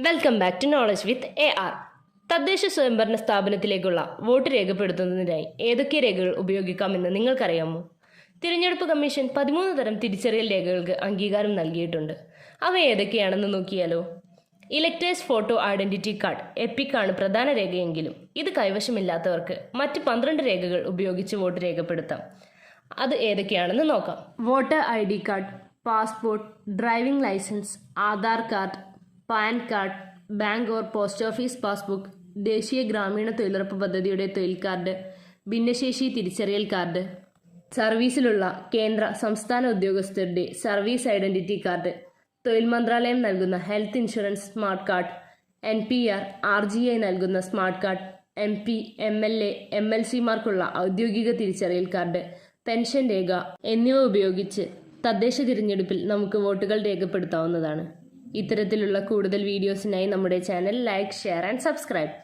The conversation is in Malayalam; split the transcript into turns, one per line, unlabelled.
Welcome back to knowledge with AR. തദ്ദേശ സ്വയംഭരണ സ്ഥാപനത്തിലേക്കുള്ള വോട്ട് രേഖപ്പെടുത്തുന്നതിനായി ഏതൊക്കെ രേഖകൾ ഉപയോഗിക്കാമെന്ന് നിങ്ങൾക്കറിയാമോ? തിരഞ്ഞെടുപ്പ് കമ്മീഷൻ 13 തരം തിരിച്ചറിയൽ രേഖകൾക്ക് അംഗീകാരം നൽകിയിട്ടുണ്ട്. അവ ഏതൊക്കെയാണെന്ന് നോക്കിയാലോ? Electors photo identity card EPIC ആണ് പ്രധാന രേഖയെങ്കിലും ഇത് കൈവശമില്ലാത്തവർക്ക് മറ്റ് 12 രേഖകൾ ഉപയോഗിച്ച് വോട്ട് രേഖപ്പെടുത്താം. അത് ഏതൊക്കെയാണെന്ന് നോക്കാം. Voter ID card, passport, driving licence, Aadhaar card, PAN card, bank or post office passbook, ദേശീയ ഗ്രാമീണ തൊഴിലുറപ്പ് പദ്ധതിയുടെ തൊഴിൽ കാർഡ്, ഭിന്നശേഷി തിരിച്ചറിയൽ കാർഡ്, സർവീസിലുള്ള കേന്ദ്ര സംസ്ഥാന ഉദ്യോഗസ്ഥരുടെ സർവീസ് ഐഡന്റിറ്റി കാർഡ്, തൊഴിൽ മന്ത്രാലയം നൽകുന്ന health insurance smart card, NPR, RGI നൽകുന്ന സ്മാർട്ട് കാർഡ്, MP, MLA, MLC-മാർക്കുള്ള ഔദ്യോഗിക തിരിച്ചറിയൽ കാർഡ്, പെൻഷൻ രേഖ എന്നിവ ഉപയോഗിച്ച് തദ്ദേശ തിരഞ്ഞെടുപ്പിൽ നമുക്ക് വോട്ടുകൾ രേഖപ്പെടുത്താവുന്നതാണ്. ഇത്തരത്തിലുള്ള കൂടുതൽ വീഡിയോസിനായി നമ്മുടെ channel like, share and subscribe.